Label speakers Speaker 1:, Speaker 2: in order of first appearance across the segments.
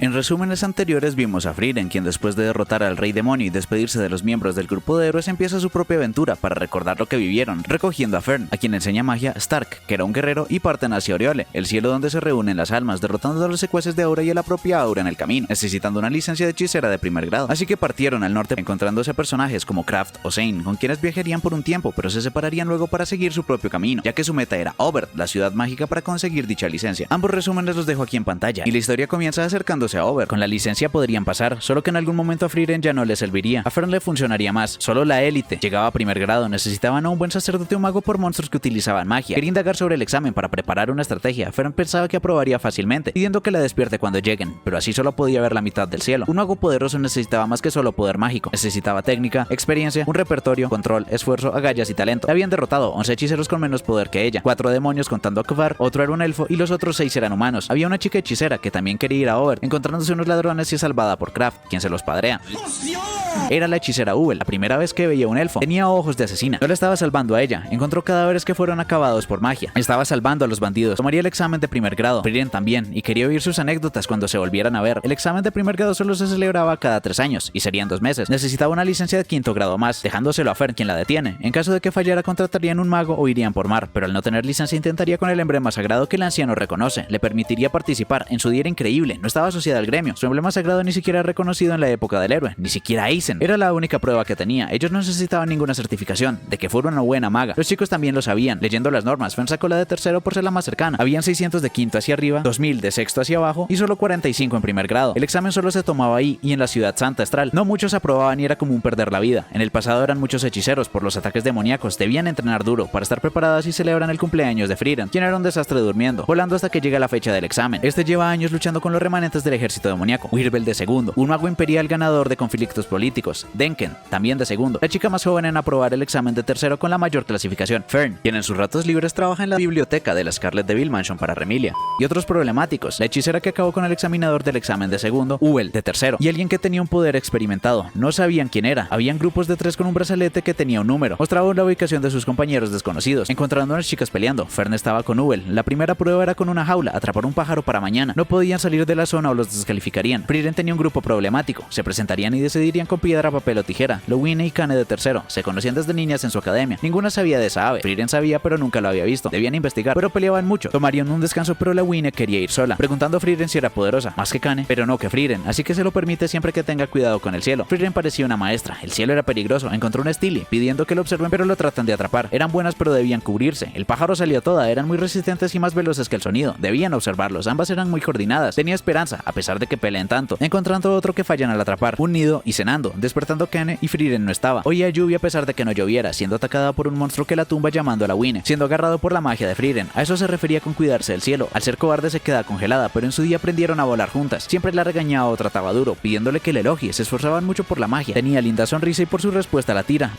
Speaker 1: En resúmenes anteriores vimos a Frieren, quien después de derrotar al Rey Demonio y despedirse de los miembros del grupo de héroes empieza su propia aventura para recordar lo que vivieron, recogiendo a Fern, a quien enseña magia Stark, que era un guerrero, y parten hacia Oriole, el cielo donde se reúnen las almas, derrotando a los secuaces de Aura y a la propia Aura en el camino, necesitando una licencia de hechicera de primer grado. Así que partieron al norte encontrándose personajes como Kraft o Zane, con quienes viajarían por un tiempo, pero se separarían luego para seguir su propio camino, ya que su meta era Obert, la ciudad mágica para conseguir dicha licencia. Ambos resúmenes los dejo aquí en pantalla, y la historia comienza acercándose a Obert. Con la licencia podrían pasar, solo que en algún momento a Frieren ya no le serviría. A Fern le funcionaría más, solo la élite llegaba a primer grado, necesitaban a un buen sacerdote o mago por monstruos que utilizaban magia. Quería indagar sobre el examen para preparar una estrategia. Fern pensaba que aprobaría fácilmente, pidiendo que la despierte cuando lleguen, pero así solo podía ver la mitad del cielo. Un mago poderoso necesitaba más que solo poder mágico, necesitaba técnica, experiencia, un repertorio, control, esfuerzo, agallas y talento. La habían derrotado 11 hechiceros con menos poder que ella, 4 demonios contando a Kvar, otro era un elfo y los otros 6 eran humanos. Había una chica hechicera que también quería ir a Obert, encontrándose unos ladrones y es salvada por Kraft, quien se los padrea. Era la hechicera Ubel, la primera vez que veía un elfo. Tenía ojos de asesina. No la estaba salvando a ella. Encontró cadáveres que fueron acabados por magia. Estaba salvando a los bandidos. Tomaría el examen de primer grado. Frieren también, y quería oír sus anécdotas cuando se volvieran a ver. El examen de primer grado solo se celebraba cada 3 años, y serían 2 meses. Necesitaba una licencia de quinto grado más, dejándoselo a Fern, quien la detiene. En caso de que fallara, contratarían un mago o irían por mar, pero al no tener licencia intentaría con el emblema sagrado que el anciano reconoce. Le permitiría participar. En su día era increíble. No estaba asociada al gremio. Su emblema sagrado ni siquiera era reconocido en la época del héroe. Ni siquiera Aizen. Era la única prueba que tenía. Ellos no necesitaban ninguna certificación de que fuera una buena maga. Los chicos también lo sabían. Leyendo las normas, Fern sacó la de tercero por ser la más cercana. Habían 600 de quinto hacia arriba, 2000 de sexto hacia abajo y solo 45 en primer grado. El examen solo se tomaba ahí y en la ciudad santa astral. No muchos aprobaban y era común perder la vida. En el pasado eran muchos hechiceros por los ataques demoníacos. Debían entrenar duro para estar preparadas y celebran el cumpleaños de Frieren, quien era un desastre durmiendo, volando hasta que llega la fecha del examen. Este lleva años luchando con los remanentes del ejército demoníaco. Wirbel de segundo, un mago imperial ganador de conflictos políticos. Denken, también de segundo, la chica más joven en aprobar el examen de tercero con la mayor clasificación. Fern, quien en sus ratos libres trabaja en la biblioteca de la Scarlet Devil Mansion para Remilia. Y otros problemáticos, la hechicera que acabó con el examinador del examen de segundo, Ubel, de tercero, y alguien que tenía un poder experimentado. No sabían quién era. Habían grupos de 3 con un brazalete que tenía un número. Mostraban la ubicación de sus compañeros desconocidos, encontrando a las chicas peleando. Fern estaba con Ubel. La primera prueba era con una jaula, atrapar un pájaro para mañana. No podían salir de la zona o los descalificarían. Frieren tenía un grupo problemático. Se presentarían y decidirían con piedra, papel o tijera. Lowine y Kane de tercero. Se conocían desde niñas en su academia. Ninguna sabía de esa ave. Frieren sabía, pero nunca lo había visto. Debían investigar, pero peleaban mucho. Tomarían un descanso, pero Lowine quería ir sola, preguntando a Frieren si era poderosa, más que Kane, pero no que Frieren, así que se lo permite siempre que tenga cuidado con el cielo. Frieren parecía una maestra. El cielo era peligroso. Encontró un Steely, pidiendo que lo observen, pero lo tratan de atrapar. Eran buenas, pero debían cubrirse. El pájaro salió toda. Eran muy resistentes y más veloces que el sonido. Debían observarlos. Ambas eran muy coordinadas. Tenía esperanza, a pesar de que peleen tanto. Encontrando otro que fallan al atrapar. Un nido y cenando. Despertando Kane y Frieren no estaba. Oía lluvia a pesar de que no lloviera, siendo atacada por un monstruo que la tumba llamando a la Wine, siendo agarrado por la magia de Frieren. A eso se refería con cuidarse del cielo. Al ser cobarde se queda congelada, pero en su día aprendieron a volar juntas. Siempre la regañaba o trataba duro, pidiéndole que le elogie. Se esforzaban mucho por la magia. Tenía linda sonrisa y por su respuesta la tira,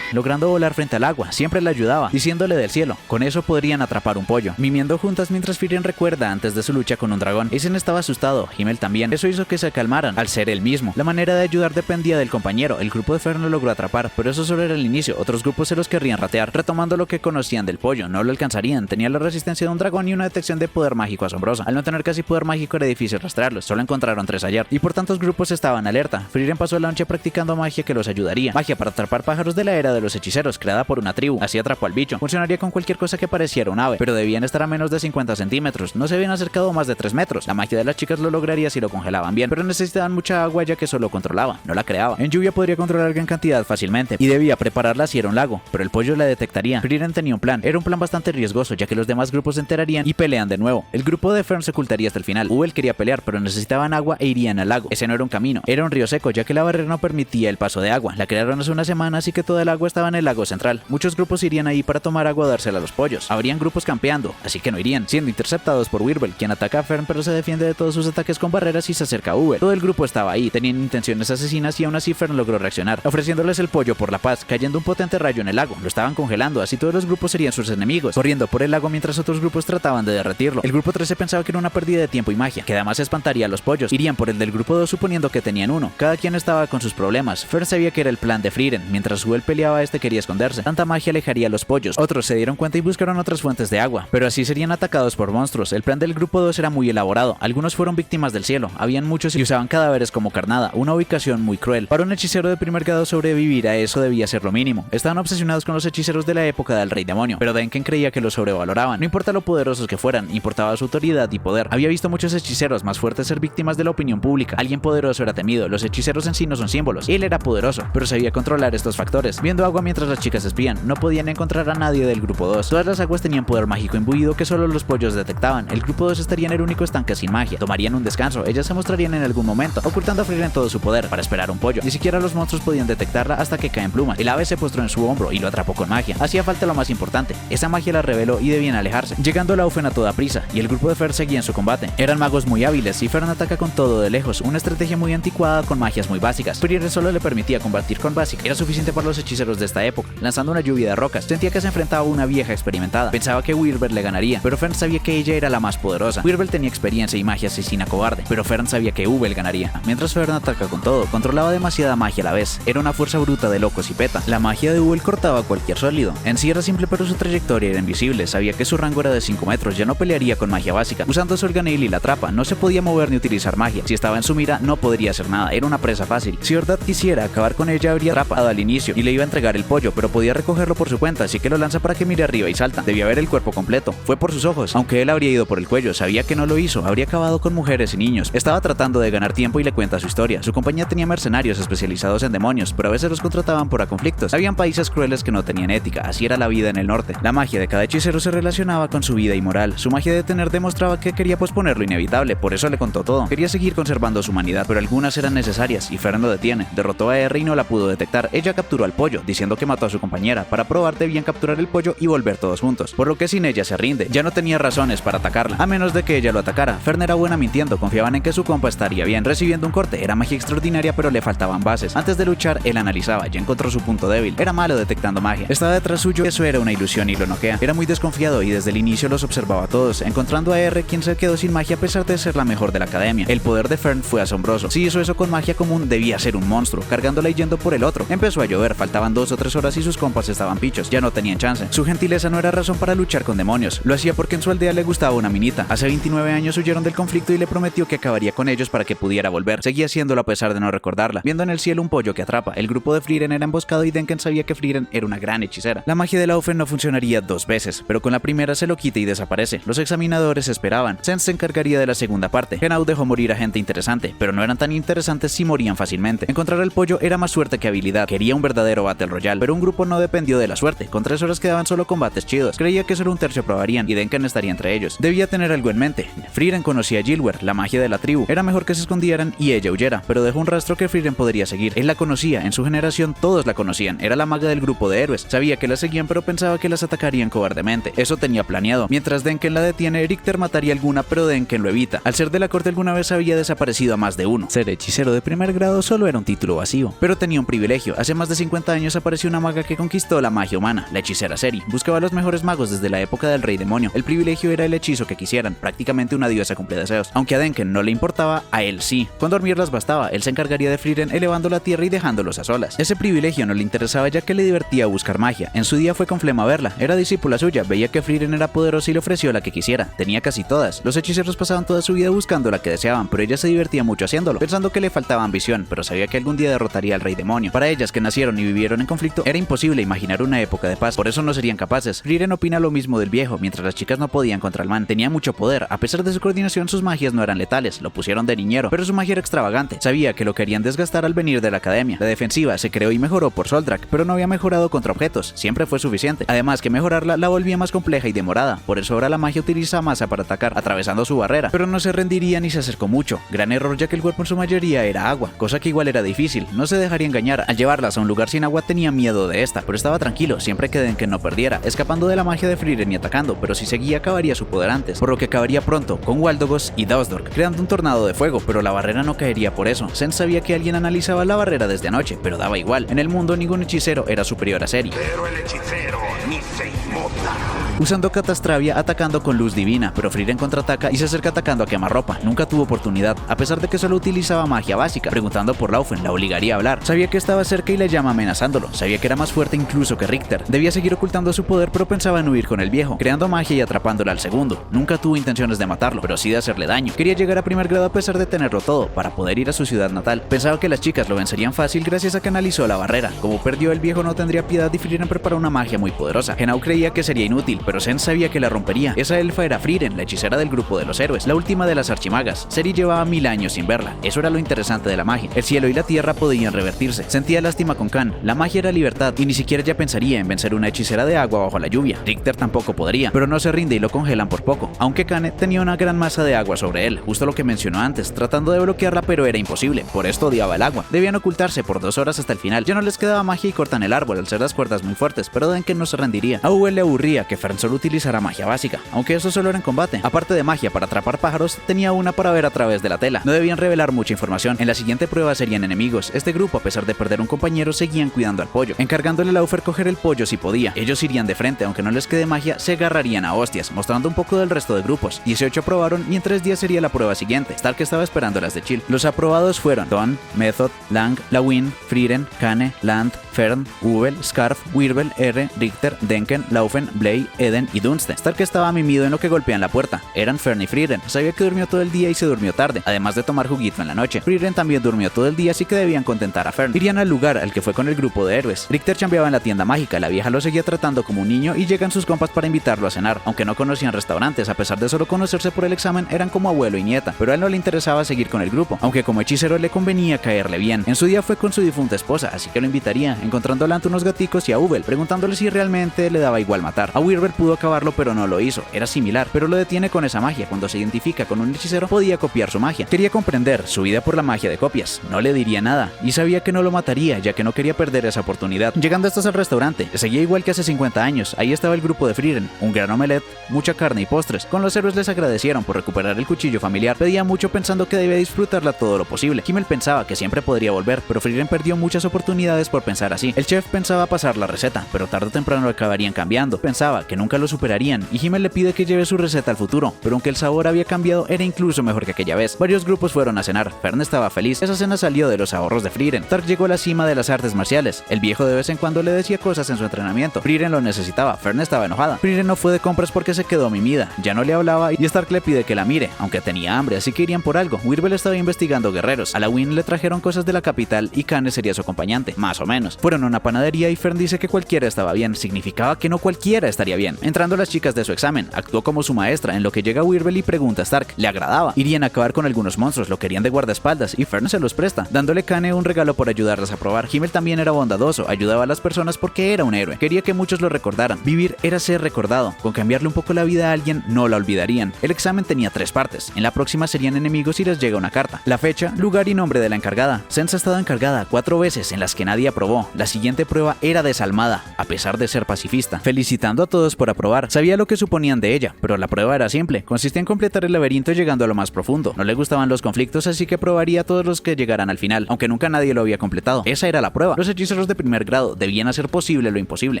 Speaker 1: logrando volar frente al agua. Siempre le ayudaba, diciéndole del cielo. Con eso podrían atrapar un pollo. Mimiendo juntas mientras Frieren recuerda antes de su lucha con un dragón. Aizen estaba asustado, Himmel también. Eso hizo que se calmaran, al ser él mismo. La manera de ayudar dependía del compañero. El grupo de Fern lo logró atrapar, pero eso solo era el inicio. Otros grupos se los querrían ratear, retomando lo que conocían del pollo. No lo alcanzarían. Tenía la resistencia de un dragón y una detección de poder mágico asombrosa. Al no tener casi poder mágico era difícil rastrearlos. Solo encontraron 3 ayer, y por tantos grupos estaban alerta. Frieren pasó la noche practicando magia que los ayudaría. Magia para atrapar pájaros de la era de los hechiceros, creada por una tribu. Así atrapó al bicho. Funcionaría con cualquier cosa que pareciera un ave, pero debían estar a menos de 50 centímetros. No se habían acercado más de 3 metros. La magia de las chicas lo lograría si lo congelaban bien, pero necesitaban mucha agua ya que solo controlaba, no la creaba. En lluvia podría controlar gran cantidad fácilmente, y debía prepararla si era un lago, pero el pollo la detectaría. Frieren tenía un plan. Era un plan bastante riesgoso, ya que los demás grupos se enterarían y pelean de nuevo. El grupo de Fern se ocultaría hasta el final. Ubel quería pelear, pero necesitaban agua e irían al lago. Ese no era un camino, era un río seco, ya que la barrera no permitía el paso de agua. La crearon hace una semana, así que toda el agua estaba en el lago central. Muchos grupos irían ahí para tomar agua o dársela a los pollos. Habrían grupos campeando, así que no irían, siendo interceptados por Wirbel, quien ataca a Fern pero se defiende de todos sus ataques con barreras y se acerca a Ubel. Todo el grupo estaba ahí, tenían intenciones asesinas y aún así Fern logró reaccionar, ofreciéndoles el pollo por la paz, cayendo un potente rayo en el lago. Lo estaban congelando, así todos los grupos serían sus enemigos, corriendo por el lago mientras otros grupos trataban de derretirlo. El grupo 13 pensaba que era una pérdida de tiempo y magia, que además espantaría a los pollos. Irían por el del grupo 2 suponiendo que tenían uno. Cada quien estaba con sus problemas. Fern sabía que era el plan de Frieren. Mientras Ubel peleaba a este quería esconderse. Tanta magia alejaría a los pollos. Otros se dieron cuenta y buscaron otras fuentes de agua, pero así serían atacados por monstruos. El plan del grupo 2 era muy elaborado. Algunos fueron víctimas del cielo, habían muchos y usaban cadáveres como carnada, una ubicación muy cruel. Para un hechicero de primer grado sobrevivir a eso debía ser lo mínimo. Estaban obsesionados con los hechiceros de la época del Rey Demonio, pero Denken creía que los sobrevaloraban. No importa lo poderosos que fueran, importaba su autoridad y poder. Había visto muchos hechiceros más fuertes ser víctimas de la opinión pública. Alguien poderoso era temido, los hechiceros en sí no son símbolos. Él era poderoso, pero sabía controlar estos factores. Viendo agua mientras las chicas espían, no podían encontrar a nadie del grupo 2. Todas las aguas tenían poder mágico imbuido que solo los pollos detectaban. El grupo 2 estaría en el único estanque sin magia. Tomarían un descanso, ellas se mostrarían en algún momento, ocultando a Frieren todo su poder para esperar un pollo. Ni siquiera los monstruos podían detectarla hasta que caen plumas. El ave se postró en su hombro y lo atrapó con magia. Hacía falta lo más importante. Esa magia la reveló y debían alejarse. Llegando Laufen a toda prisa, y el grupo de Fer seguía en su combate. Eran magos muy hábiles y Fern ataca con todo de lejos, una estrategia muy anticuada con magias muy básicas. Frieren solo le permitía combatir con básica. Era suficiente para los hechiceros de esta época, lanzando una lluvia de rocas. Sentía que se enfrentaba a una vieja experimentada. Pensaba que Wirbel le ganaría, pero Fern sabía que ella era la más poderosa. Wirbel tenía experiencia y magia asesina cobarde, pero Fern sabía que Ubel ganaría. Mientras Fern ataca con todo, controlaba demasiada magia a la vez. Era una fuerza bruta de locos y peta. La magia de Ubel cortaba cualquier sólido. En sí era simple, pero su trayectoria era invisible. Sabía que su rango era de 5 metros, ya no pelearía con magia básica. Usando su Organil y la trapa, no se podía mover ni utilizar magia. Si estaba en su mira, no podría hacer nada, era una presa fácil. Si Ordad quisiera acabar con ella, habría atrapado al inicio y le iba a entregar el pollo, pero podía recogerlo por su cuenta, así que lo lanza para que mire arriba y salta. Debía ver el cuerpo completo. Fue por sus ojos. Aunque él habría ido por el cuello, sabía que no lo hizo, habría acabado con mujeres y niños. Estaba tratando de ganar tiempo y le cuenta su historia. Su compañía tenía mercenarios especializados en demonios, pero a veces los contrataban por conflictos. Habían países crueles que no tenían ética, así era la vida en el norte. La magia de cada hechicero se relacionaba con su vida y moral. Su magia de tener demostraba que quería posponer lo inevitable, por eso le contó todo. Quería seguir conservando su humanidad, pero algunas eran necesarias y Fern lo detiene. Derrotó a R y no la pudo detectar. Ella capturó al pollo, diciendo que mató a su compañera. Para probar debían capturar el pollo y volver todos juntos, por lo que sin ella se rinde. Ya no tenía razones para atacarla, a menos de que ella lo atacara. Fern era buena mintiendo, confiaban en que su compa estaría bien. Recibiendo un corte, era magia extraordinaria, pero le faltaban bases. Antes de luchar, él analizaba, ya encontró su punto débil. Era malo detectando magia. Estaba detrás suyo, eso era una ilusión y lo noquea. Era muy desconfiado y desde el inicio los observaba a todos, encontrando a R, quien se quedó sin magia a pesar de ser la mejor de la academia. El poder de Fern fue asombroso. Si hizo eso con magia común, debía ser un monstruo, cargándola y yendo por el otro. Empezó a llover, faltaban 2 o 3 horas y sus compas estaban pichos, ya no tenían chance. Su gentileza no era razón para luchar con demonios, lo hacía porque en su aldea le gustaba una minita. Hace 29 años huyeron del conflicto y le prometió que acabaría con ellos para que pudiera volver. Seguía haciéndolo a pesar de no recordarla. Viendo en el cielo un pollo que atrapa, el grupo de Frieren era emboscado y Denken sabía que Frieren era una gran hechicera. La magia de Laufen no funcionaría 2 veces, pero con la primera se lo quita y desaparece. Los examinadores esperaban. Sens se encargaría de la segunda parte. Genau dejó morir a gente interesante, pero no eran tan interesantes si morían fácilmente. Encontrar el pollo era más suerte que habilidad. Quería un verdadero Battle Royale, pero un grupo no dependió de la suerte. Con 3 horas quedaban solo combates chidos. Creía que solo un tercio probarían y Denken estaría entre ellos. Debía tener algo en mente. Frieren conocía a Gilwer, la magia de la tribu. Era mejor que se escondieran y ella huyera, pero dejó un rastro que Frieren podría seguir. Él la conocía, en su generación todos la conocían. Era la maga del grupo de héroes. Sabía que la seguían, pero pensaba que las atacarían cobardemente. Eso tenía planeado. Mientras Denken la detiene, Richter mataría alguna, pero Denken lo evita. Al ser de la corte alguna vez había desaparecido a más de uno. Ser hechicero de primer grado solo era un título vacío, pero tenía un privilegio. Hace más de 50 años apareció una maga que conquistó la magia humana, la hechicera Seri. Buscaba a los mejores magos desde la época del Rey Demonio. El privilegio era el hechizo que quisieran, prácticamente una diosa cumple deseos. Aunque a Denken no le importaba, a él sí. Con dormirlas bastaba, él se encargaría de Frieren elevando la tierra y dejándolos a solas. Ese privilegio no le interesaba ya que le divertía buscar magia. En su día fue con Flema a verla, era discípula suya, veía que Frieren era poderosa y le ofreció la que quisiera. Tenía casi todas. Los hechiceros pasaban toda su vida buscando la que deseaban, pero ella se divertía mucho haciéndolo, pensando que le faltaba ambición, pero sabía que algún día derrotaría al Rey Demonio. Para ellas que nacieron y vivieron en conflicto, era imposible imaginar una época de paz, por eso no serían capaces. Frieren opina lo mismo del viejo, mientras las chicas no podían contra el man. Tenía mucho poder, a pesar de su coordinación sus magias no eran letales, lo pusieron de niñero, pero su magia era extravagante. Sabía que lo querían desgastar al venir de la academia. La defensiva se creó y mejoró por Soldrak, pero no había mejorado contra objetos, siempre fue suficiente. Además que mejorarla la volvía más compleja y demorada, por eso ahora la magia utiliza masa para atacar, atravesando su barrera, pero no se rendiría ni se acercó mucho. Gran error ya que el cuerpo en su mayoría era agua, cosa que igual era difícil, no se dejaría engañar. Al llevarlas a un lugar sin agua tenía miedo de esta, pero estaba tranquilo, siempre que Denken no perdiera, escapando de la magia de Frieren y atacando, pero si seguía acabaría su poder antes, por lo que acabaría pronto con Waldogos y Dausdork, creando un tornado de fuego, pero la barrera no caería por eso. Sens sabía que alguien analizaba la barrera desde anoche, pero daba igual, en el mundo ningún hechicero era superior a Seri.
Speaker 2: Pero el hechicero ni se inmuta.
Speaker 1: usando Catastravia atacando con luz divina, pero Frieren contraataca y se acerca atacando a Quemarropa. Nunca tuvo oportunidad, a pesar de que solo utilizaba magia básica. Preguntando por Laufen, la obligaría a hablar. Sabía que estaba cerca y le llama amenazándolo. Sabía que era más fuerte incluso que Richter. Debía seguir ocultando su poder, pero pensaba en huir con el viejo, creando magia y atrapándolo al segundo. Nunca tuvo intenciones de matarlo, pero sí de hacerle daño. Quería llegar a primer grado a pesar de tenerlo todo, para poder ir a su ciudad natal. Pensaba que las chicas lo vencerían fácil gracias a que analizó la barrera. Como perdió, el viejo no tendría piedad y Frieren preparó una magia muy poderosa. Genau creía que sería inútil, pero Sen sabía que la rompería. Esa elfa era Frieren, la hechicera del grupo de los héroes, la última de las archimagas. Seri llevaba 1000 años sin verla. Eso era lo interesante de la magia. El cielo y la tierra podían revertirse. Sentía lástima con Khan. La magia era libertad y ni siquiera ya pensaría en vencer una hechicera de agua bajo la lluvia. Richter tampoco podría, pero no se rinde y lo congelan por poco. Aunque Kane tenía una gran masa de agua sobre él, justo lo que mencionó antes, tratando de bloquearla, pero era imposible. Por esto odiaba el agua. Debían ocultarse por 2 horas hasta el final. Ya no les quedaba magia y cortan el árbol al ser las cuerdas muy fuertes, pero Denken no se rendiría. A Uwe le aburría que Fern solo utilizara magia básica, aunque eso solo era en combate. Aparte de magia para atrapar pájaros, tenía una para ver a través de la tela. No debían revelar mucha información. En la siguiente prueba serían enemigos. Este grupo, a pesar de perder un compañero, seguían cuidando al pollo, encargándole a Laufer coger el pollo si podía. Ellos irían de frente, aunque no les quede magia, se agarrarían a hostias, mostrando un poco del resto de grupos. 18 aprobaron y en 3 días sería la prueba siguiente. Stark estaba esperando las de Chill. Los aprobados fueron Don, Method, Lang, Lawin, Frieren, Kane, Land, Fern, Uvel, Scarf, Wirbel, R, Richter, Denken, Laufen, Blay, Eden y Dunste. Stark estaba mimido en lo que golpean la puerta. Eran Fern y Frieren. Sabía que durmió todo el día y se durmió tarde, además de tomar juguito en la noche. Frieren también durmió todo el día, así que debían contentar a Fern. Irían al lugar al que fue con el grupo de héroes. Richter chambeaba en la tienda mágica. La vieja lo seguía tratando como un niño y llegan sus compas para invitarlo a cenar. Aunque no conocían restaurantes, a pesar de solo conocerse por el examen, eran como abuelo y nieta, pero a él no le interesaba seguir con el grupo, aunque como hechicero le convenía caerle bien. En su día fue con su difunta esposa, así que lo invitaría, encontrando delante unos gaticos y a Uvel, preguntándole si realmente le daba igual matar. A Wirbel pudo acabarlo, pero no lo hizo. Era similar, pero lo detiene con esa magia. Cuando se identifica con un hechicero, podía copiar su magia. Quería comprender su vida por la magia de copias. No le diría nada, y sabía que no lo mataría, ya que no quería perder esa oportunidad. Llegando estos al restaurante, seguía igual que hace 50 años. Ahí estaba el grupo de Frieren, un gran omelette, mucha carne y postres. Con los héroes les agradecieron por recuperar el cuchillo familiar. Pedía mucho pensando que debía disfrutarla todo lo posible. Himmel pensaba que siempre podría volver, pero Frieren perdió muchas oportunidades por pensar así. El chef pensaba pasar la receta, pero tarde o temprano lo acabarían cambiando. Pensaba que nunca lo superarían, y Himmel le pide que lleve su receta al futuro, pero aunque el sabor había cambiado, era incluso mejor que aquella vez. Varios grupos fueron a cenar. Fern estaba feliz. Esa cena salió de los ahorros de Frieren. Stark llegó a la cima de las artes marciales. El viejo de vez en cuando le decía cosas en su entrenamiento. Frieren lo necesitaba. Fern estaba enojada. Frieren no fue de compras porque se quedó mimida. Ya no le hablaba y Stark le pide que la mire, aunque tenía hambre, así que irían por algo. Wirbel estaba investigando guerreros. A la Win le trajeron cosas de la capital y Kane sería su acompañante, más o menos. Fueron a una panadería y Fern dice que cualquiera estaba bien. Significaba que no cualquiera estaría bien. Entrando las chicas de su examen, actuó como su maestra, en lo que llega Wirbel y pregunta a Stark. Le agradaba. Irían a acabar con algunos monstruos, lo querían de guardaespaldas y Fern se los presta, dándole Kane un regalo por ayudarlas a probar. Himmel también era bondadoso, ayudaba a las personas porque era un héroe. Quería que muchos lo recordaran. Vivir era ser recordado. Con cambiarle un poco la vida a alguien, no la olvidarían. El examen tenía 3 partes. En la próxima serían enemigos y les llega una carta. La fecha, lugar y nombre de la encargada. Sens ha estado encargada 4 veces en las que nadie aprobó. La siguiente prueba era desalmada, a pesar de ser pacifista, felicitando a todos por aprobar. Sabía lo que suponían de ella, pero la prueba era simple. Consistía en completar el laberinto llegando a lo más profundo. No le gustaban los conflictos, así que probaría a todos los que llegaran al final, aunque nunca nadie lo había completado. Esa era la prueba. Los hechiceros de primer grado debían hacer posible lo imposible.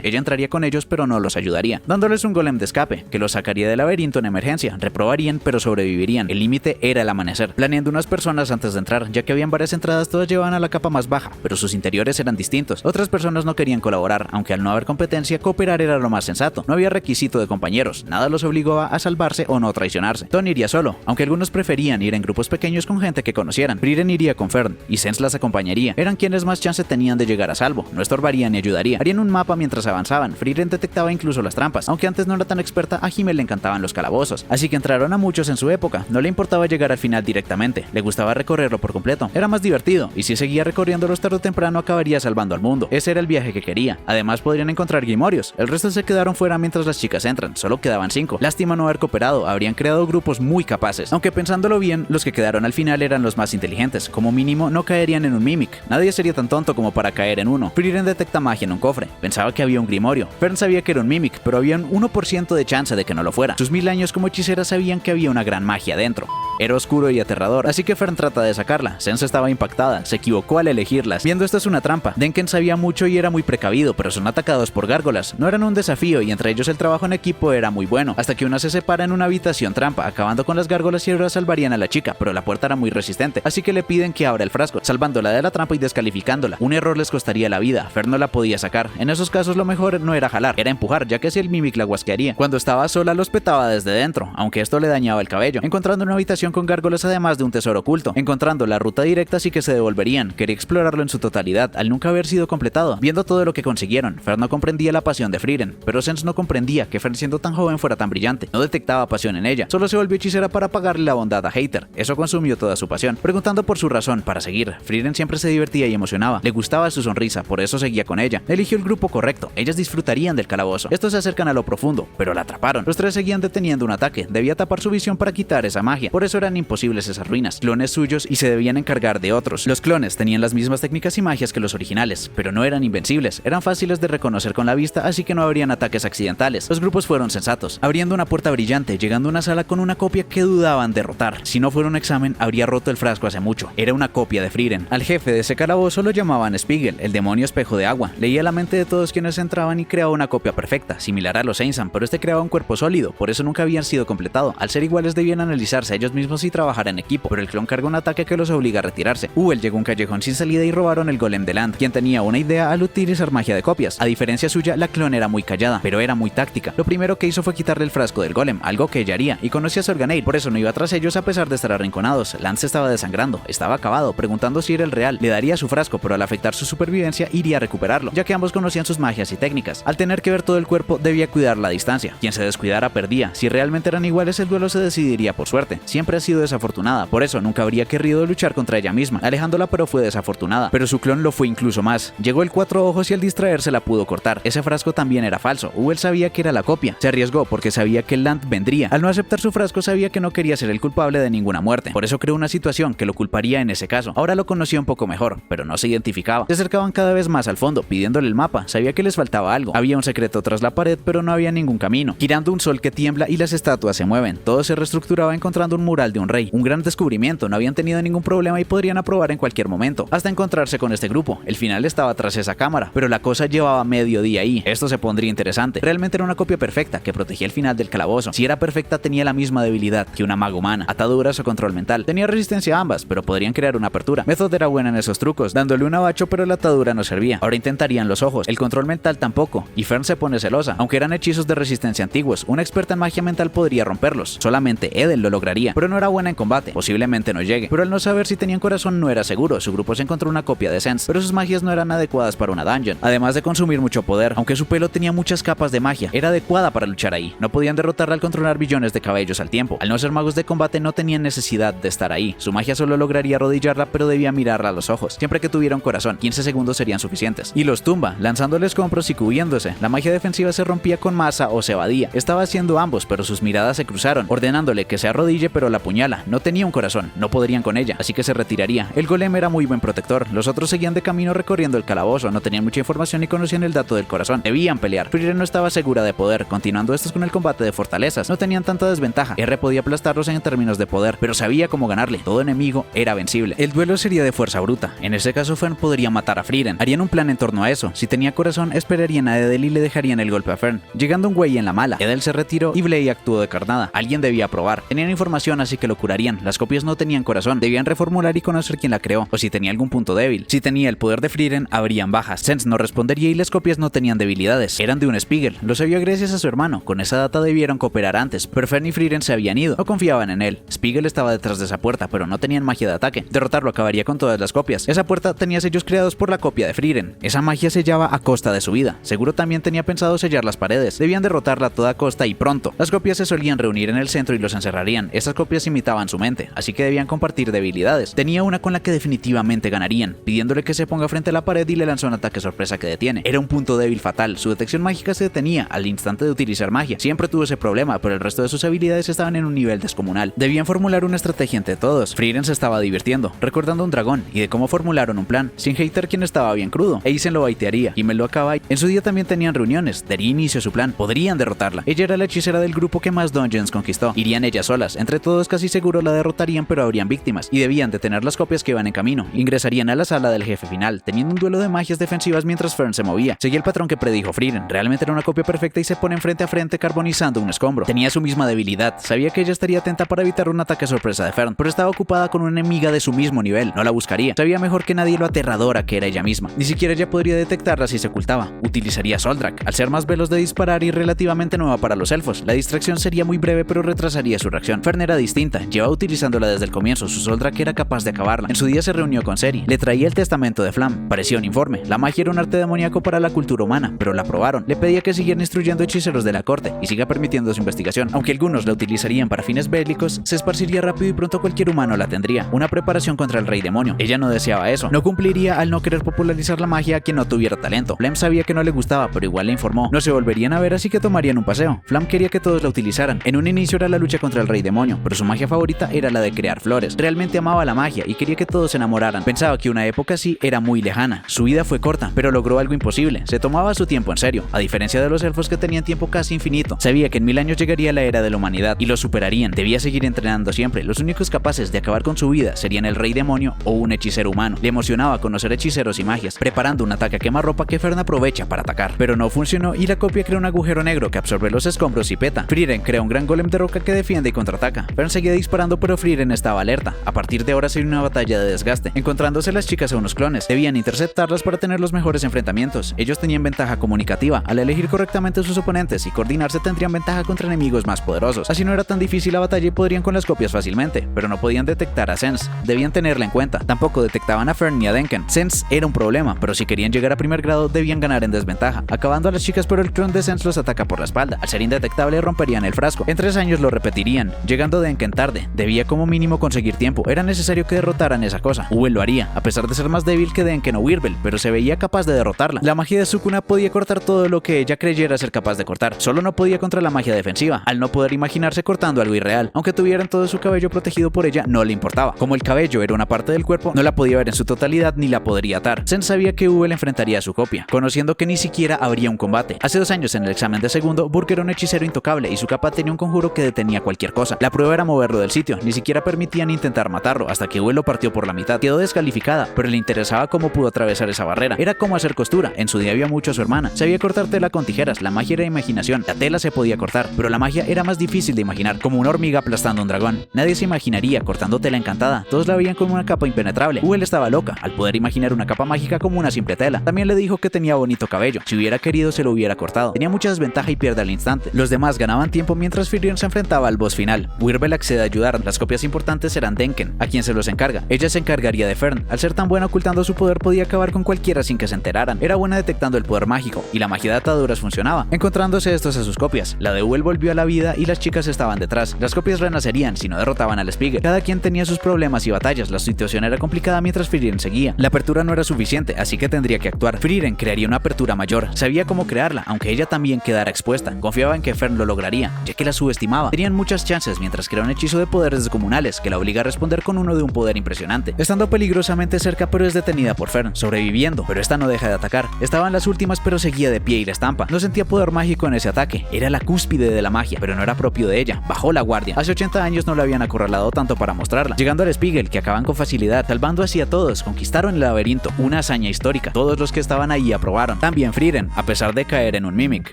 Speaker 1: Ella entraría con ellos, pero no los ayudaría, dándoles un golem de escape, que los sacaría del laberinto en emergencia. Reprobarían, pero sobrevivirían. El límite era el amanecer, planeando unas personas antes de entrar, ya que habían varias entradas, todas llevaban a la capa más baja, pero sus interiores eran distintos. Otras personas no querían colaborar, aunque al no haber competencia, cooperar era lo más sensato. No había requisito de compañeros, nada los obligaba a salvarse o no traicionarse. Tony iría solo, aunque algunos preferían ir en grupos pequeños con gente que conocieran. Frieren iría con Fern, y Sens las acompañaría. Eran quienes más chance tenían de llegar a salvo, no estorbarían ni ayudaría. Harían un mapa mientras avanzaban. Frieren detectaba incluso las trampas, aunque antes no era tan experta, a Himmel le encantaban los calabozos, así que entraron a muchos en su época. No le importaba llegar al final directamente, le gustaba recorrerlo por completo. Era más divertido, y si seguía recorriéndolos tarde o temprano acabaría salvando al mundo. Ese era el viaje que quería. Además podrían encontrar Grimorios. El resto se quedaron fuera mientras las chicas entran, solo quedaban 5. Lástima no haber cooperado, habrían creado grupos muy capaces. Aunque pensándolo bien, los que quedaron al final eran los más inteligentes. Como mínimo no caerían en un Mimic. Nadie sería tan tonto como para caer en uno. Frieren detecta magia en un cofre. Pensaba que había un Grimorio. Fern sabía que era un Mimic, pero había un 1% de chance de que no lo fuera. Sus 1000 años como hechicera sabían que había una gran magia dentro. Era oscuro y aterrador, así que Fern trata de sacarla. Sens estaba impactada, se equivocó al elegirlas. Viendo esto es una trampa. Denken sabía mucho y era muy precavido, pero son atacados por gárgolas. No eran un desafío y entre ellos pues el trabajo en equipo era muy bueno, hasta que una se separa en una habitación trampa, acabando con las gárgolas y ahora salvarían a la chica, pero la puerta era muy resistente, así que le piden que abra el frasco, salvándola de la trampa y descalificándola. Un error les costaría la vida, Fern no la podía sacar. En esos casos lo mejor no era jalar, era empujar, ya que si el Mimic la guasquearía. Cuando estaba sola los petaba desde dentro, aunque esto le dañaba el cabello, encontrando una habitación con gárgolas además de un tesoro oculto. Encontrando la ruta directa así que se devolverían, quería explorarlo en su totalidad, al nunca haber sido completado. Viendo todo lo que consiguieron, Fern no comprendía la pasión de Frieren, pero Sens no comprendía que Fern siendo tan joven fuera tan brillante, no detectaba pasión en ella, solo se volvió hechicera para pagarle la bondad a Hater. Eso consumió toda su pasión. Preguntando por su razón para seguir, Frieren siempre se divertía y emocionaba, le gustaba su sonrisa, por eso seguía con ella. Eligió el grupo correcto, ellas disfrutarían del calabozo. Estos se acercan a lo profundo, pero la atraparon. Los tres seguían deteniendo un ataque, debía tapar su visión para quitar esa magia, por eso eran imposibles esas ruinas, clones suyos y se debían encargar de otros. Los clones tenían las mismas técnicas y magias que los originales, pero no eran invencibles, eran fáciles de reconocer con la vista, así que no habrían ataques accidentales. Los grupos fueron sensatos, abriendo una puerta brillante, llegando a una sala con una copia que dudaban derrotar. Si no fuera un examen, habría roto el frasco hace mucho. Era una copia de Frieren. Al jefe de ese calabozo lo llamaban Spiegel, el demonio espejo de agua. Leía la mente de todos quienes entraban y creaba una copia perfecta, similar a los Einsan, pero este creaba un cuerpo sólido, por eso nunca habían sido completado. Al ser iguales debían analizarse ellos mismos y trabajar en equipo, pero el clon carga un ataque que los obliga a retirarse. Uel llegó a un callejón sin salida y robaron el golem de Land, quien tenía una idea al utilizar magia de copias. A diferencia suya, la clon era muy callada, pero era muy táctica. Lo primero que hizo fue quitarle el frasco del golem, algo que ella haría, y conocía a Sorganeil, por eso no iba tras ellos a pesar de estar arrinconados. Land se estaba desangrando, estaba acabado, preguntando si era el real. Le daría su frasco, pero al afectar su supervivencia iría a recuperarlo, ya que ambos conocían sus magias y técnicas. Al tener que ver todo el cuerpo, debía cuidar la distancia. Quien se descuidara perdía. Si realmente eran iguales, el duelo se decidiría por suerte. Siempre ha sido desafortunada, por eso nunca habría querido luchar contra ella misma, alejándola, pero fue desafortunada. Pero su clon lo fue incluso más. Llegó el cuatro ojos y al distraerse la pudo cortar. Ese frasco también era falso. Uel sabía que era la copia. Se arriesgó porque sabía que Land vendría. Al no aceptar su frasco, sabía que no quería ser el culpable de ninguna muerte. Por eso creó una situación que lo culparía en ese caso. Ahora lo conocía un poco mejor, pero no se identificaba. Se acercaban cada vez más al fondo, pidiéndole el mapa. Sabía que les faltaba algo. Había un secreto tras la pared, pero no había ningún camino. Girando un sol que tiembla y las estatuas se mueven. Todo se reestructuraba encontrando un mural de un rey. Un gran descubrimiento. No habían tenido ningún problema y podrían aprobar en cualquier momento, hasta encontrarse con este grupo. El final estaba tras esa cámara, pero la cosa llevaba medio día ahí. Esto se pondría interesante. Realmente era una copia perfecta que protegía el final del calabozo. Si era perfecta, tenía la misma debilidad que una maga humana, ataduras o control mental. Tenía resistencia a ambas, pero podrían crear una apertura. Method era buena en esos trucos, dándole un abacho, pero la atadura no servía. Ahora intentarían los ojos, el control mental tampoco, y Fern se pone celosa. Aunque eran hechizos de resistencia antiguos, una experta en magia mental podría romperlos. Solamente Edel lo lograría, pero no era buena en combate. Posiblemente no llegue, pero al no saber si tenían corazón no era seguro. Su grupo se encontró una copia de Sense, pero sus magias no eran adecuadas para una dungeon. Además de consumir mucho poder, aunque su pelo tenía muchas capas de magia, era adecuada para luchar ahí. No podían derrotarla al controlar billones de cabellos al tiempo. Al no ser magos de combate no tenían necesidad de estar ahí. Su magia solo lograría arrodillarla, pero debía mirarla a los ojos. Siempre que tuviera un corazón, 15 segundos serían suficientes. Y los tumba, lanzándoles compros y cubriéndose. La magia defensiva se rompía con masa o se evadía. Estaba haciendo ambos, pero sus miradas se cruzaron, ordenándole que se arrodille, pero la apuñala. No tenía un corazón, no podrían con ella, así que se retiraría. El golem era muy buen protector. Los otros seguían de camino recorriendo el calabozo, no tenían mucha información y conocían el dato del corazón. Debían pelear. Frieren no estaba segura de poder, continuando estos con el combate de fortalezas. No tenían tanta desventaja. R podía aplastarlos en términos de poder, pero sabía cómo ganarle. Todo enemigo era vencible. El duelo sería de fuerza bruta. En ese caso, Fern podría matar a Frieren. Harían un plan en torno a eso. Si tenía corazón, esperarían a Edel y le dejarían el golpe a Fern. Llegando un güey en la mala, Edel se retiró y Blade actuó de carnada. Alguien debía probar. Tenían información, así que lo curarían. Las copias no tenían corazón. Debían reformular y conocer quién la creó, o si tenía algún punto débil. Si tenía el poder de Frieren, habrían bajas. Sense no respondería y las copias no tenían debilidades. Eran de un Spiegel. Lo sabía gracias a su hermano. Con esa data debieron cooperar antes, pero Fern y Frieren se habían ido. No confiaban en él. Spiegel estaba detrás de esa puerta, pero no tenían magia de ataque. Derrotarlo acabaría con todas las copias. Esa puerta tenía sellos creados por la copia de Frieren. Esa magia sellaba a costa de su vida. Seguro también tenía pensado sellar las paredes. Debían derrotarla a toda costa y pronto. Las copias se solían reunir en el centro y los encerrarían. Esas copias imitaban su mente, así que debían compartir debilidades. Tenía una con la que definitivamente ganarían, pidiéndole que se ponga frente a la pared y le lanzó un ataque sorpresa que detiene. Era un punto débil fatal. Su detección mágica se detenía al instante de utilizar magia. Siempre tuvo ese problema, pero el resto de sus habilidades estaban en un nivel descomunal. Debían formular una estrategia entre todos. Frieren se estaba divirtiendo, recordando un dragón y de cómo formularon un plan, sin Hater quien estaba bien crudo. Eisen lo baitearía y me lo acaba. En su día también tenían reuniones, daría inicio a su plan, podrían derrotarla. Ella era la hechicera del grupo que más dungeons conquistó. Irían ellas solas, entre todos casi seguro la derrotarían, pero habrían víctimas y debían detener las copias que iban en camino. Ingresarían a la sala del jefe final, teniendo un duelo de magias defensivas mientras Fern se movía. Seguía el patrón que predijo Frieren, realmente era una copia perfecta perfecta y se ponen frente a frente carbonizando un escombro. Tenía su misma debilidad, sabía que ella estaría atenta para evitar un ataque sorpresa de Fern, pero estaba ocupada con una enemiga de su mismo nivel, no la buscaría. Sabía mejor que nadie lo aterradora que era ella misma. Ni siquiera ella podría detectarla si se ocultaba. Utilizaría Soldrak. Al ser más veloz de disparar y relativamente nueva para los elfos, la distracción sería muy breve pero retrasaría su reacción. Fern era distinta, llevaba utilizándola desde el comienzo, su Soldrak era capaz de acabarla. En su día se reunió con Ciri, le traía el testamento de Flam, parecía un informe. La magia era un arte demoníaco para la cultura humana, pero la aprobaron. Le pedía que siguieran instruyendo hechiceros de la corte y siga permitiendo su investigación. Aunque algunos la utilizarían para fines bélicos, se esparciría rápido y pronto cualquier humano la tendría. Una preparación contra el rey demonio. Ella no deseaba eso. No cumpliría al no querer popularizar la magia a quien no tuviera talento. Flam sabía que no le gustaba, pero igual le informó. No se volverían a ver, así que tomarían un paseo. Flam quería que todos la utilizaran. En un inicio era la lucha contra el rey demonio, pero su magia favorita era la de crear flores. Realmente amaba la magia y quería que todos se enamoraran. Pensaba que una época así era muy lejana. Su vida fue corta, pero logró algo imposible. Se tomaba su tiempo en serio, a diferencia de los elfos que tenían tiempo casi infinito. Sabía que en 1000 años llegaría la era de la humanidad y lo superarían. Debía seguir entrenando siempre. Los únicos capaces de acabar con su vida serían el rey demonio o un hechicero humano. Le emocionaba conocer hechiceros y magias, preparando un ataque a quemarropa que Fern aprovecha para atacar. Pero no funcionó y la copia crea un agujero negro que absorbe los escombros y peta. Frieren crea un gran golem de roca que defiende y contraataca. Fern seguía disparando, pero Frieren estaba alerta. A partir de ahora sería una batalla de desgaste. Encontrándose las chicas a unos clones, debían interceptarlas para tener los mejores enfrentamientos. Ellos tenían ventaja comunicativa. Al elegir correctamente a sus oponentes y coordinarse tendrían ventaja contra enemigos más poderosos. Así no era tan difícil la batalla y podrían con las copias fácilmente, pero no podían detectar a Sense. Debían tenerla en cuenta. Tampoco detectaban a Fern ni a Denken. Sense era un problema, pero si querían llegar a primer grado debían ganar en desventaja, acabando a las chicas, pero el clon de Sense los ataca por la espalda. Al ser indetectable romperían el frasco. En 3 años lo repetirían, llegando Denken tarde. Debía como mínimo conseguir tiempo. Era necesario que derrotaran esa cosa. Uwe lo haría, a pesar de ser más débil que Denken o Wirbel, pero se veía capaz de derrotarla. La magia de Sukuna podía cortar todo lo que ella creyera ser capaz de cortar. Solo no podía contra la magia defensiva, al no poder imaginarse cortando algo irreal. Aunque tuvieran todo su cabello protegido por ella, no le importaba. Como el cabello era una parte del cuerpo, no la podía ver en su totalidad ni la podría atar. Sen sabía que Uwe le enfrentaría a su copia, conociendo que ni siquiera habría un combate. Hace 2 años en el examen de segundo, Burke era un hechicero intocable y su capa tenía un conjuro que detenía cualquier cosa. La prueba era moverlo del sitio, ni siquiera permitían intentar matarlo, hasta que Uwe lo partió por la mitad. Quedó descalificada, pero le interesaba cómo pudo atravesar esa barrera. Era como hacer costura, en su día había mucho a su hermana. Sabía cortar tela con tijeras, la magia era imaginación, la tela se podía cortar, pero la magia era más difícil de imaginar, como una hormiga aplastando un dragón. Nadie se imaginaría cortando tela encantada, todos la veían como una capa impenetrable. Uwe estaba loca, al poder imaginar una capa mágica como una simple tela. También le dijo que tenía bonito cabello, si hubiera querido se lo hubiera cortado. Tenía mucha desventaja y pierde al instante. Los demás ganaban tiempo mientras Frieren se enfrentaba al boss final. Wirbel accede a ayudar, las copias importantes eran Denken, a quien se los encarga. Ella se encargaría de Fern, al ser tan buena ocultando su poder podía acabar con cualquiera sin que se enteraran. Era buena detectando el poder mágico, y la magia de ataduras funcionaba, encontrándose estos a sus copias. La de Uwe volvió a la vida y las chicas estaban detrás. Las copias renacerían si no derrotaban al Spiegel. Cada quien tenía sus problemas y batallas, la situación era complicada mientras Frieren seguía. La apertura no era suficiente, así que tendría que actuar. Frieren crearía una apertura mayor, sabía cómo crearla, aunque ella también quedara expuesta. Confiaba en que Fern lo lograría, ya que la subestimaba. Tenían muchas chances mientras crea un hechizo de poderes descomunales que la obliga a responder con uno de un poder impresionante. Estando peligrosamente cerca, pero es detenida por Fern, sobreviviendo, pero esta no deja de atacar. Estaba en las últimas, pero seguía de pie y la estampa. No sentía poder mágico en ese ataque, era la cúspide de la magia, pero no era propio de ella. Bajó la guardia. Hace 80 años no la habían acorralado tanto para mostrarla. Llegando al Spiegel, que acaban con facilidad, salvando así a todos, conquistaron el laberinto, una hazaña histórica. Todos los que estaban ahí aprobaron. También Frieren, a pesar de caer en un mimic.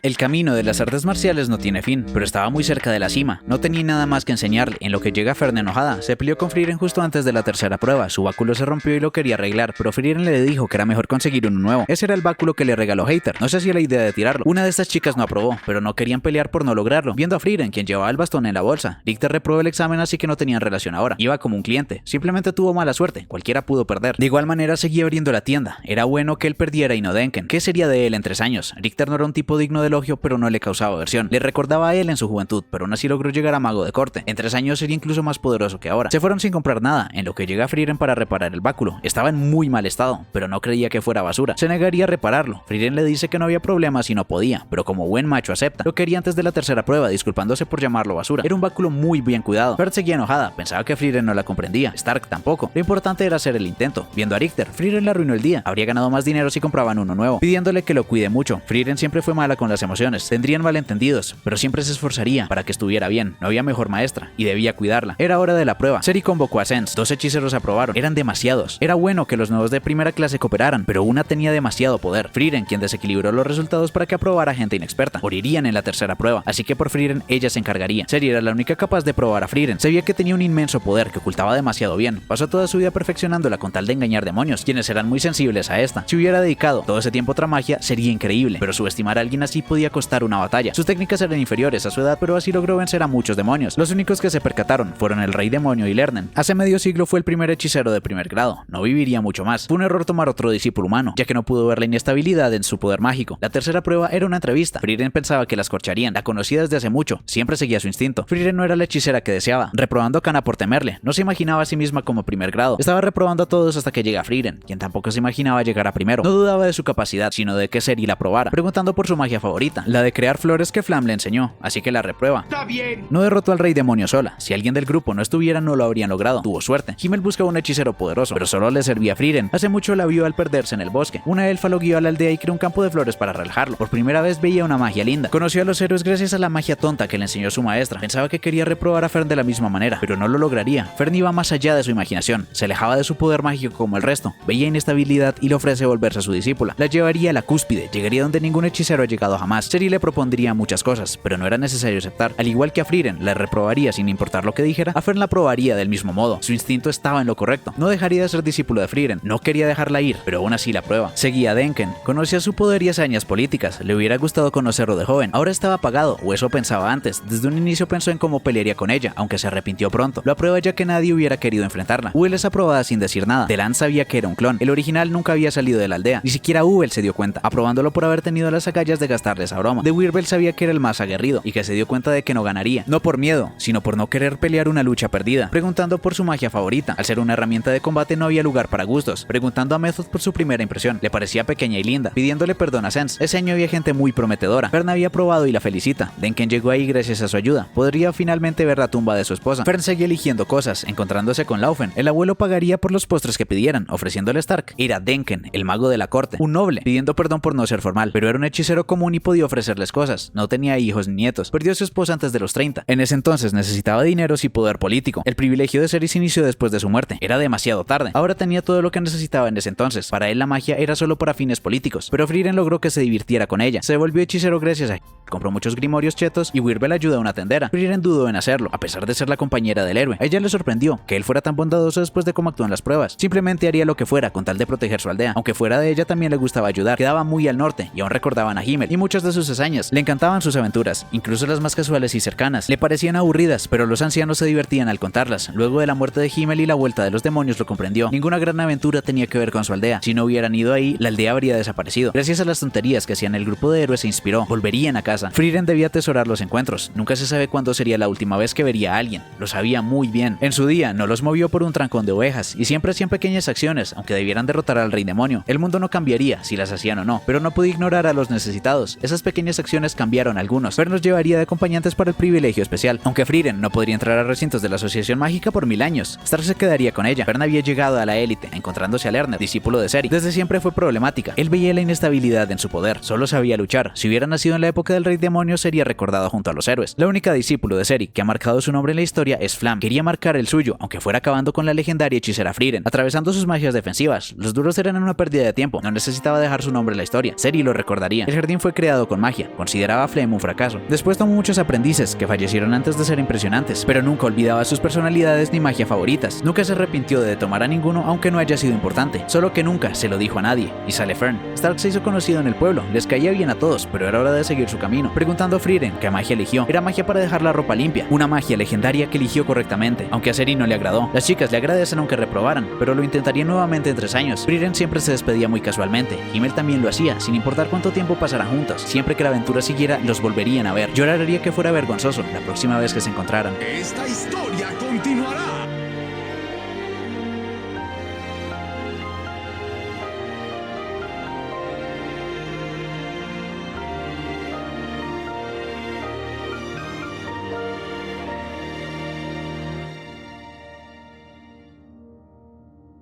Speaker 1: El camino de las artes marciales no tiene fin, pero estaba muy cerca de la cima. No tenía nada más que enseñarle. En lo que llega Fern enojada, se peleó con Frieren justo antes de la tercera prueba. Su báculo se rompió y lo quería arreglar, pero Frieren le dijo que era mejor conseguir uno nuevo. Ese era el báculo que le regaló Hater. No se hacía la idea de tirarlo. Una de estas chicas no aprobó, pero no querían pelear por no lograrlo. Viendo a Frieren, quien llevaba el bastón en la bolsa, Richter reprobó el examen, así que no tenían relación ahora. Iba como un cliente. Simplemente tuvo mala suerte. Cualquiera pudo perder. De igual manera seguía abriendo la tienda. Era bueno que él perdiera y no Denken. ¿Qué sería de él en 3 años? Richter no era un tipo digno de elogio, pero no le causaba aversión. Le recordaba a él en su juventud, pero aún así logró llegar a mago de corte. En 3 años sería incluso más poderoso que ahora. Se fueron sin comprar nada, en lo que llega Frieren para reparar el báculo. Estaba en muy mal estado, pero no creía que fuera basura. Se negaría a repararlo. Frieren le dice que no había problema si no podía, pero como buen macho acepta. Lo quería antes de la tercera prueba, disculpándose por llamarlo basura. Era un báculo muy bien cuidado. Ferd seguía enojada, pensaba que Frieren no la comprendía. Stark tampoco. Lo importante era hacer el intento. Viendo a Richter, Frieren le arruinó el día. Habría ganado más dinero si compraban uno nuevo, pidiéndole que lo cuide mucho. Frieren siempre fue mala con las emociones. Tendrían malentendidos, pero siempre se esforzaría para que estuviera bien. No había mejor maestra y debía cuidarla. Era hora de la prueba. Ciri convocó a Sense. 2 hechiceros aprobaron. Eran demasiados. Era bueno que los nuevos de primera clase cooperaran, pero una tenía demasiado poder. Frieren, quien desequilibró los resultados para que aprobara probar a gente inexperta. Morirían en la tercera prueba, así que por Frieren ella se encargaría. Seri era la única capaz de probar a Frieren. Sabía que tenía un inmenso poder que ocultaba demasiado bien. Pasó toda su vida perfeccionándola con tal de engañar demonios, quienes eran muy sensibles a esta. Si hubiera dedicado todo ese tiempo a otra magia, sería increíble, pero subestimar a alguien así podía costar una batalla. Sus técnicas eran inferiores a su edad, pero así logró vencer a muchos demonios. Los únicos que se percataron fueron el rey demonio y Lernen. Hace medio siglo fue el primer hechicero de primer grado. No viviría mucho más. Fue un error tomar otro discípulo humano, ya que no pudo ver la inestabilidad en su poder mágico. La tercera prueba era una entrevista. Frieren pensaba que la escorcharían. La conocía desde hace mucho. Siempre seguía su instinto. Frieren no era la hechicera que deseaba, reprobando a Kana por temerle. No se imaginaba a sí misma como primer grado. Estaba reprobando a todos hasta que llega Frieren, quien tampoco se imaginaba llegar a primero. No dudaba de su capacidad, sino de que Seri la probara, preguntando por su magia favorita, la de crear flores que Flam le enseñó, así que la reprueba.
Speaker 2: ¡Está bien!
Speaker 1: No derrotó al rey demonio sola. Si alguien del grupo no estuviera, no lo habrían logrado. Tuvo suerte. Himmel buscaba un hechicero poderoso, pero solo le servía a Frieren. Hace mucho la vio al perderse en el bosque. Una elfa lo guió a la aldea y creó un campo de flores para relajarlo. Por primera vez veía una magia linda. Conoció a los héroes gracias a la magia tonta que le enseñó su maestra. Pensaba que quería reprobar a Fern de la misma manera, pero no lo lograría. Fern iba más allá de su imaginación. Se alejaba de su poder mágico como el resto. Veía inestabilidad y le ofrece volverse a su discípula. La llevaría a la cúspide. Llegaría donde ningún hechicero ha llegado jamás. Seri le propondría muchas cosas, pero no era necesario aceptar. Al igual que a Frieren la reprobaría sin importar lo que dijera, a Fern la probaría del mismo modo. Su instinto estaba en lo correcto. No dejaría de ser discípulo de Frieren. No quería dejarla ir, pero aún así la prueba. Seguía a Denken. Conocía su poder y hazañas políticas. Le hubiera gustado conocerlo de joven. Ahora estaba apagado, o eso pensaba antes. Desde un inicio pensó en cómo pelearía con ella, aunque se arrepintió pronto. Lo aprueba ya que nadie hubiera querido enfrentarla. Uel es aprobada sin decir nada. Delan sabía que era un clon. El original nunca había salido de la aldea. Ni siquiera Uel se dio cuenta, aprobándolo por haber tenido las agallas de gastarle esa broma. De Wirbel sabía que era el más aguerrido y que se dio cuenta de que no ganaría. No por miedo, sino por no querer pelear una lucha perdida. Preguntando por su magia favorita. Al ser una herramienta de combate no había lugar para gustos. Preguntando a Method por su primera impresión. Le parecía pequeña y linda. Pidiéndole perdón a Sense. Ese año había gente muy prometedora. Fern había probado y la felicita. Denken llegó ahí gracias a su ayuda. Podría finalmente ver la tumba de su esposa. Fern seguía eligiendo cosas, encontrándose con Laufen. El abuelo pagaría por los postres que pidieran, ofreciéndole a Stark. Era Denken, el mago de la corte. Un noble, pidiendo perdón por no ser formal. Pero era un hechicero común y podía ofrecerles cosas. No tenía hijos ni nietos. Perdió a su esposa antes de los 30. En ese entonces necesitaba dineros y poder político. El privilegio de Seri se inició después de su muerte. Era demasiado tarde. Ahora tenía todo lo que necesitaba en ese entonces. Para él la magia era solo para fines políticos. Pero Frieren logró que se divirtiera con ella. Se volvió hechicero gracias a... Compró muchos grimorios chetos y Wirbel ayudó a una tendera. Frieren dudó en hacerlo, a pesar de ser la compañera del héroe. A ella le sorprendió que él fuera tan bondadoso después de cómo actuó en las pruebas. Simplemente haría lo que fuera con tal de proteger su aldea. Aunque fuera de ella también le gustaba ayudar. Quedaba muy al norte y aún recordaban a Himmel y muchas de sus hazañas. Le encantaban sus aventuras, incluso las más casuales y cercanas. Le parecían aburridas, pero los ancianos se divertían al contarlas. Luego de la muerte de Himmel y la vuelta de los demonios lo comprendió. Ninguna gran aventura tenía que ver con su aldea. Si no hubieran ido ahí, la aldea habría desaparecido. Gracias a las tonterías que hacían el grupo de héroes se inspiró. Volverían a casa. Frieren debía atesorar los encuentros. Nunca se sabe cuándo sería la última vez que vería a alguien. Lo sabía muy bien. En su día no los movió por un trancón de ovejas y siempre hacían pequeñas acciones, aunque debieran derrotar al rey demonio. El mundo no cambiaría si las hacían o no, pero no podía ignorar a los necesitados. Esas pequeñas acciones cambiaron a algunos. Fern nos llevaría de acompañantes para el privilegio especial. Aunque Frieren no podría entrar a recintos de la Asociación Mágica por 1000 años, Stark se quedaría con ella. Fern había llegado a la élite, encontrándose a Lerner, discípulo de Seri. Desde siempre fue problemática. Él veía la inestabilidad en su poder. Solo sabía luchar. Si hubiera nacido en la época del rey demonio, sería recordado junto a los héroes. La única discípulo de Seri que ha marcado su nombre en la historia es Flam. Quería marcar el suyo, aunque fuera acabando con la legendaria hechicera Frieren, atravesando sus magias defensivas. Los duros eran una pérdida de tiempo. No necesitaba dejar su nombre en la historia. Seri lo recordaría. El jardín fue creado con magia. Consideraba a Flem un fracaso. Después tomó muchos aprendices que fallecieron antes de ser impresionantes, pero nunca olvidaba sus personalidades ni magia favoritas. Nunca se arrepintió de tomar a ninguno, aunque no haya sido importante. Solo que nunca se lo dijo a nadie. Y sale Fern. Stark se hizo conocido en el pueblo. Les caía bien a todos, pero era hora de seguir su camino. Preguntando a Frieren qué magia eligió. Era magia para dejar la ropa limpia. Una magia legendaria que eligió correctamente, aunque a Seri no le agradó. Las chicas le agradecen aunque reprobaran, pero lo intentarían nuevamente en 3 años. Frieren siempre se despedía muy casualmente. Himmel también lo hacía, sin importar cuánto tiempo pasaran juntos. Siempre que la aventura siguiera, los volverían a ver. Lloraría que fuera vergonzoso la próxima vez que se encontraran.
Speaker 2: Esta historia